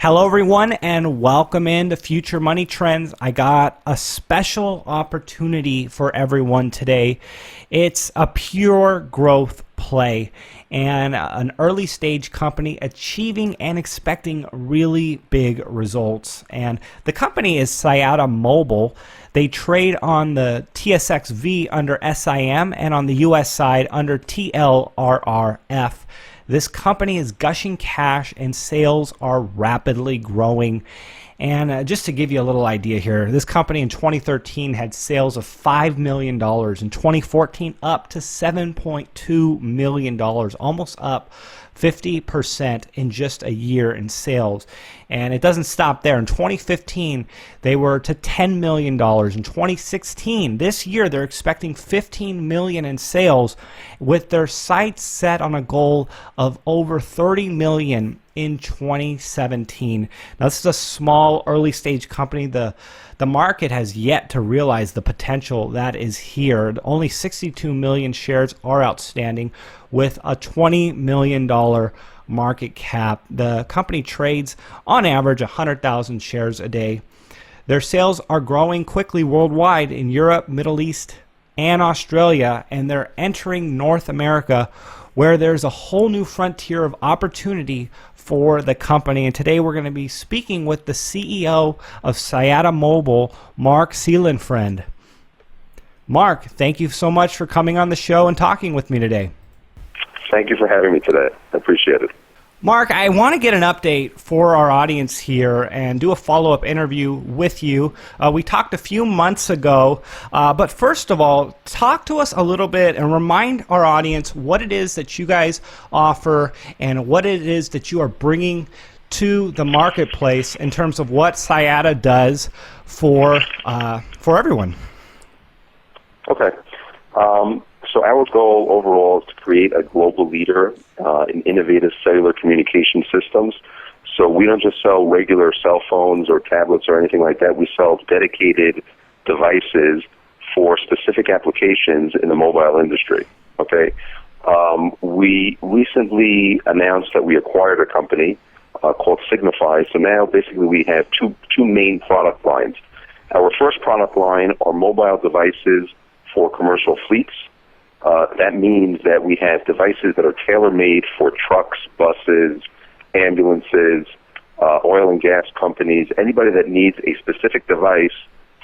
Hello, everyone, and welcome into Future Money Trends. I got a special opportunity for everyone today. It's a pure growth play and an early stage company achieving and expecting really big results. And the company is SIATA Mobile. They trade on the TSXV under SIM and on the US side under TLRRF. This company is gushing cash and sales are rapidly growing. And just to give you a little idea here, this company in 2013 had sales of $5 million. In 2014, up to $7.2 million, almost up 50% in just a year in sales. And it doesn't stop there. In 2015, they were to $10 million. In 2016, this year, they're expecting $15 million in sales, with their sights set on a goal of over $30 million in 2017. Now, this is a small, early-stage company. The market has yet to realize the potential that is here. Only 62 million shares are outstanding with a $20 million market cap. The company trades on average 100,000 shares a day. Their sales are growing quickly worldwide in Europe, Middle East, and Australia, and they're entering North America, where there's a whole new frontier of opportunity for the company. And today we're going to be speaking with the CEO of SIATA Mobile, Mark Seelenfriend. Mark, thank you so much for coming on the show and talking with me today. Thank you for having me today. I appreciate it. Mark, I want to get an update for our audience here and do a follow-up interview with you. We talked a few months ago, but first of all, talk to us a little bit and remind our audience what it is that you guys offer and what it is that you are bringing to the marketplace in terms of what SIATA does for everyone. Okay. So our goal overall is to create a global leader in innovative cellular communication systems. So we don't just sell regular cell phones or tablets or anything like that. We sell dedicated devices for specific applications in the mobile industry. Okay. We recently announced that we acquired a company called SIMFF. So now basically we have two main product lines. Our first product line are mobile devices for commercial fleets. That means that we have devices that are tailor-made for trucks, buses, ambulances, oil and gas companies. Anybody that needs a specific device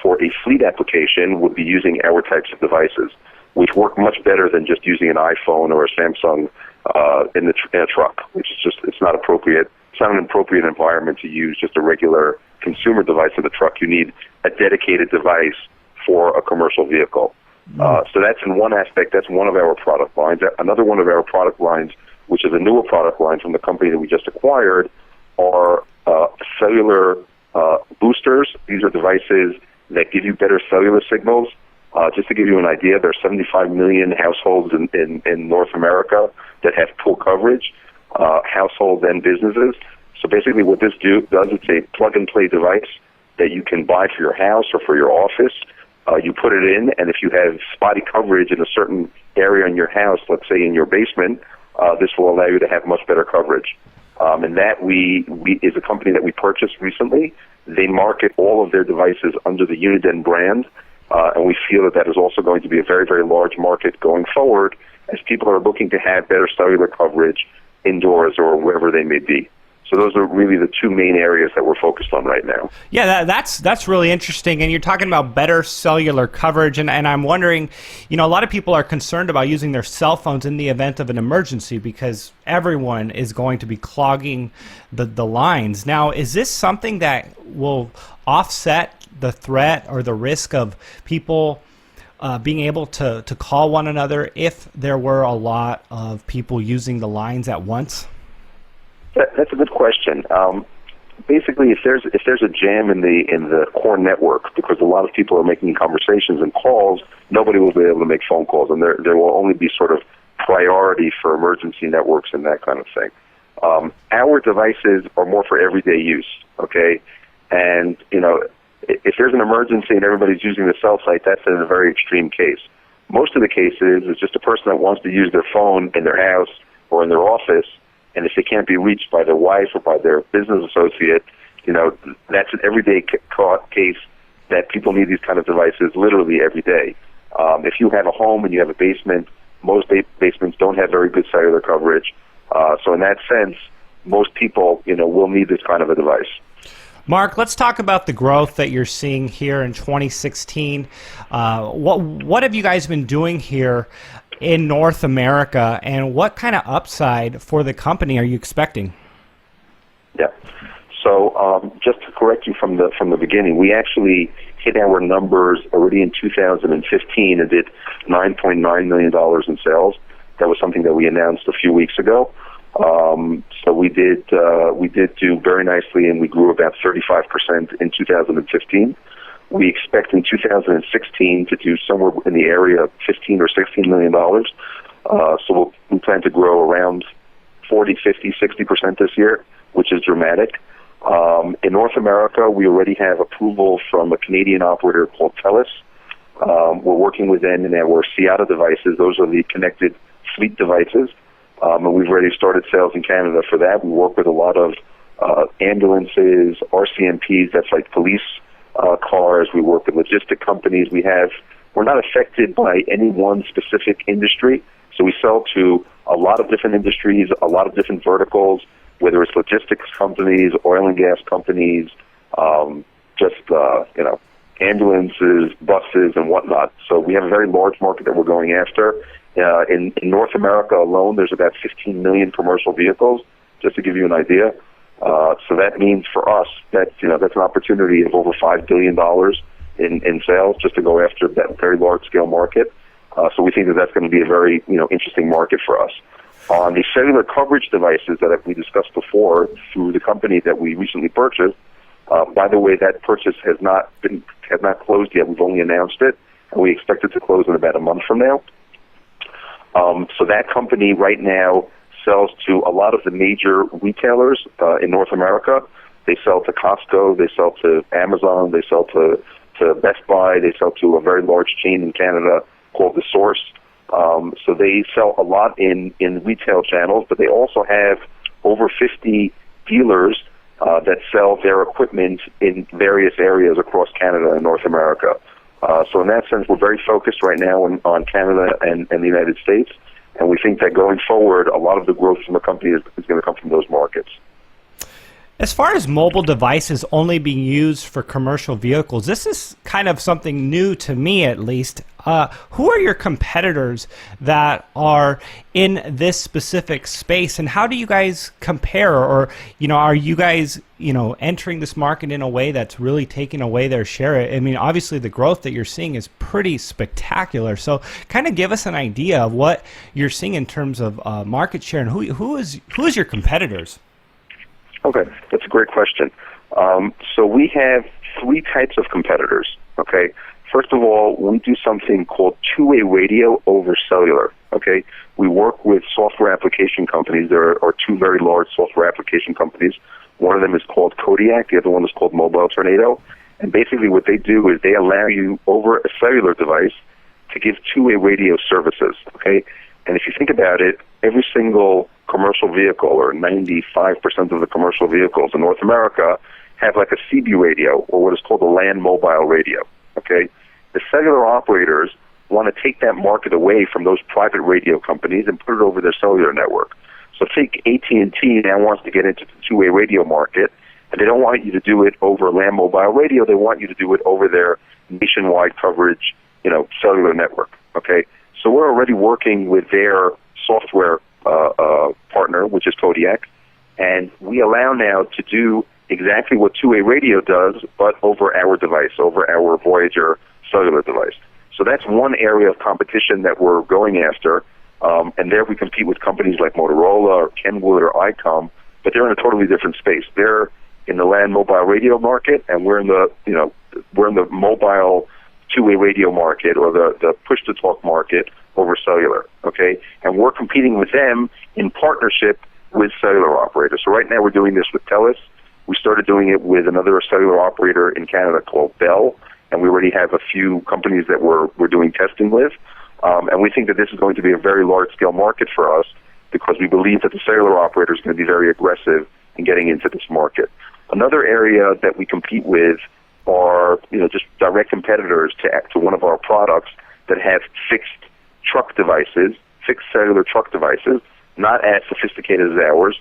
for a fleet application would be using our types of devices, which work much better than just using an iPhone or a Samsung in a truck, which is just, it's not appropriate. It's not an appropriate environment to use just a regular consumer device in the truck. You need a dedicated device for a commercial vehicle. So that's in one aspect. That's one of our product lines. Another one of our product lines, which is a newer product line from the company that we just acquired, are cellular boosters. These are devices that give you better cellular signals. Just to give you an idea, there are 75 million households in North America that have full coverage, households and businesses. So basically what this does, it's a plug-and-play device that you can buy for your house or for your office. You put it in, and if you have spotty coverage in a certain area in your house, let's say in your basement, this will allow you to have much better coverage. And that we is a company that we purchased recently. They market all of their devices under the Uniden brand, and we feel that is also going to be a very, very large market going forward as people are looking to have better cellular coverage indoors or wherever they may be. So those are really the two main areas that we're focused on right now. Yeah, that's really interesting. And you're talking about better cellular coverage. And I'm wondering, a lot of people are concerned about using their cell phones in the event of an emergency because everyone is going to be clogging the lines. Now, is this something that will offset the threat or the risk of people being able to call one another if there were a lot of people using the lines at once? That's a good question. Basically, if there's a jam in the core network, because a lot of people are making conversations and calls, nobody will be able to make phone calls, and there will only be sort of priority for emergency networks and that kind of thing. Our devices are more for everyday use. Okay, and if there's an emergency and everybody's using the cell site, that's in a very extreme case. Most of the cases is just a person that wants to use their phone in their house or in their office, and if they can't be reached by their wife or by their business associate, that's an everyday case that people need these kind of devices literally every day. If you have a home and you have a basement, most basements don't have very good cellular coverage. So in that sense, most people, will need this kind of a device. Mark, let's talk about the growth that you're seeing here in 2016. What have you guys been doing here in North America, and what kind of upside for the company are you expecting? Yeah. So just to correct you from the beginning, we actually hit our numbers already in 2015 and did $9.9 million in sales. That was something that we announced a few weeks ago. So we did do very nicely, and we grew about 35% in 2015. We expect in 2016 to do somewhere in the area of $15 or $16 million. So we plan to grow around 40, 50, 60% this year, which is dramatic. In North America, we already have approval from a Canadian operator called TELUS. We're working with them in our Seattle devices. Those are the connected fleet devices. And we've already started sales in Canada for that. We work with a lot of ambulances, RCMPs, that's like police cars. We work with logistic companies. We're not affected by any one specific industry. So we sell to a lot of different industries, a lot of different verticals, whether it's logistics companies, oil and gas companies, ambulances, buses, and whatnot. So we have a very large market that we're going after. In North America alone, there's about 15 million commercial vehicles, just to give you an idea. So that means for us that's an opportunity of over $5 billion in sales just to go after that very large scale market. So we think that that's going to be a very interesting market for us. On the cellular coverage devices that we discussed before through the company that we recently purchased, by the way, that purchase has not closed yet. We've only announced it, and we expect it to close in about a month from now. So that company right now sells to a lot of the major retailers in North America. They sell to Costco, they sell to Amazon, they sell to Best Buy, they sell to a very large chain in Canada called The Source. So they sell a lot in retail channels, but they also have over 50 dealers that sell their equipment in various areas across Canada and North America. So in that sense, we're very focused right now on Canada and the United States, and we think that going forward, a lot of the growth from the company is going to come from those markets. As far as mobile devices only being used for commercial vehicles, this is kind of something new to me, at least. Who are your competitors that are in this specific space, and how do you guys compare? Or, are you guys, entering this market in a way that's really taking away their share? I mean, obviously the growth that you're seeing is pretty spectacular. So kind of give us an idea of what you're seeing in terms of market share, and who is your competitors? Okay, that's a great question. So we have three types of competitors, okay? First of all, we do something called two-way radio over cellular, okay? We work with software application companies. There are two very large software application companies. One of them is called Kodiak. The other one is called Mobile Tornado. And basically what they do is they allow you over a cellular device to give two-way radio services, okay? And if you think about it, every single commercial vehicle, or 95% of the commercial vehicles in North America, have like a CB radio, or what is called a land mobile radio, okay? The cellular operators want to take that market away from those private radio companies and put it over their cellular network. So take AT&T now wants to get into the two-way radio market, and they don't want you to do it over land mobile radio. They want you to do it over their nationwide coverage, cellular network, okay? So we're already working with their software partner, which is Kodiak, and we allow now to do exactly what two-way radio does, but over our device, over our Voyager cellular device. So that's one area of competition that we're going after, and there we compete with companies like Motorola or Kenwood or ICOM, but they're in a totally different space. They're in the land mobile radio market, and we're in the mobile two-way radio market, or the push-to-talk market over cellular, okay? And we're competing with them in partnership with cellular operators. So right now we're doing this with TELUS. We started doing it with another cellular operator in Canada called Bell, and we already have a few companies that we're doing testing with. And we think that this is going to be a very large-scale market for us, because we believe that the cellular operator is going to be very aggressive in getting into this market. Another area that we compete with are just direct competitors to one of our products that have fixed truck devices, fixed cellular truck devices, not as sophisticated as ours.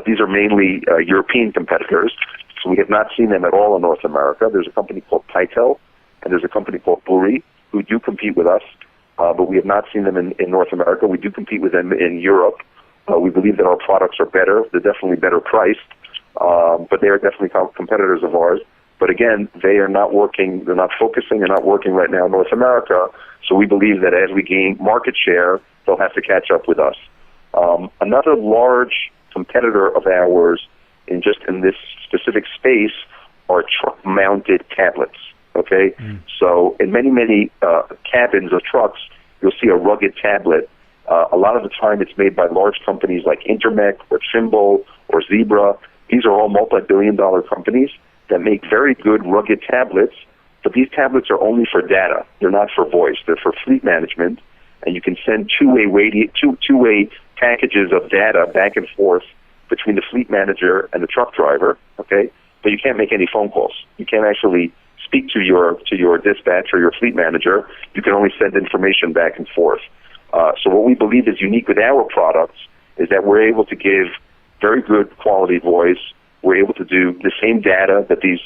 These are mainly European competitors, so we have not seen them at all in North America. There's a company called Pytel, and there's a company called Buri who do compete with us, but we have not seen them in North America. We do compete with them in Europe. We believe that our products are better. They're definitely better priced, but they are definitely competitors of ours. But again, they are not working, they're not focusing, they're not working right now in North America, so we believe that as we gain market share, they'll have to catch up with us. Another large competitor of ours in this specific space are truck-mounted tablets, okay? So in many cabins of trucks, you'll see a rugged tablet. A lot of the time it's made by large companies like Intermec or Trimble or Zebra. These are all multi-billion-dollar companies that make very good rugged tablets, but these tablets are only for data. They're not for voice. They're for fleet management, and you can send two-way packages of data back and forth between the fleet manager and the truck driver, okay? But you can't make any phone calls. You can't actually speak to your dispatch or your fleet manager. You can only send information back and forth. So what we believe is unique with our products is that we're able to give very good quality voice. We're able to do the same data that these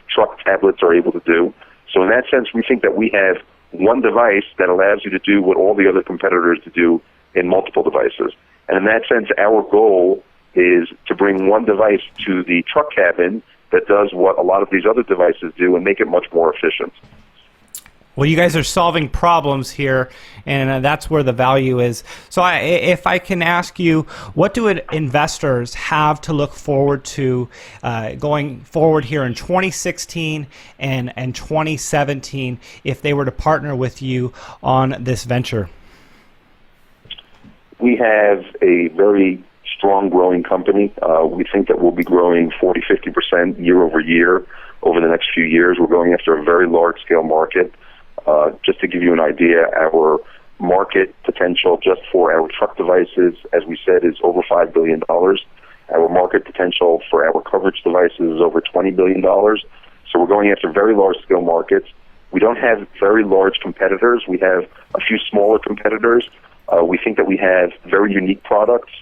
truck tablets are able to do. So in that sense, we think that we have one device that allows you to do what all the other competitors do in multiple devices. And in that sense, our goal is to bring one device to the truck cabin that does what a lot of these other devices do and make it much more efficient. Well, you guys are solving problems here, and that's where the value is. So if I can ask you, what do investors have to look forward to going forward here in 2016 and 2017 if they were to partner with you on this venture? We have a very strong growing company. We think that we'll be growing 40-50% year over year over the next few years. We're going after a very large-scale market. Just to give you an idea, our market potential just for our truck devices, as we said, is over $5 billion. Our market potential for our coverage devices is over $20 billion. So we're going after very large-scale markets. We don't have very large competitors. We have a few smaller competitors. We think that we have very unique products.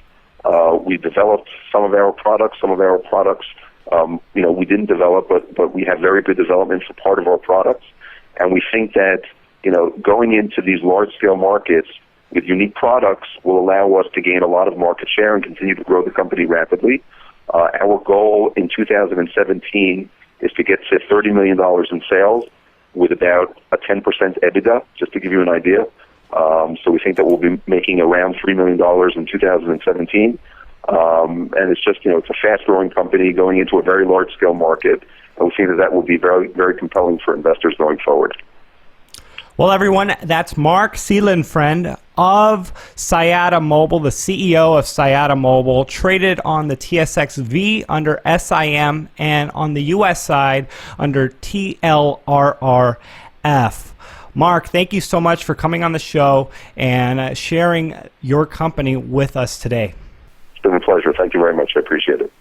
We developed some of our products. Some of our products, we didn't develop, but we have very good development for part of our products. And we think that, going into these large-scale markets with unique products will allow us to gain a lot of market share and continue to grow the company rapidly. Our goal in 2017 is to get to $30 million in sales with about a 10% EBITDA, just to give you an idea. So we think that we'll be making around $3 million in 2017. And it's just, it's a fast-growing company going into a very large-scale market. And we think that will be very, very compelling for investors going forward. Well, everyone, that's Mark Seelenfriend of Siyata Mobile, the CEO of Siyata Mobile, traded on the TSXV under SIM and on the U.S. side under TLRRF. Mark, thank you so much for coming on the show and sharing your company with us today. It's been a pleasure. Thank you very much. I appreciate it.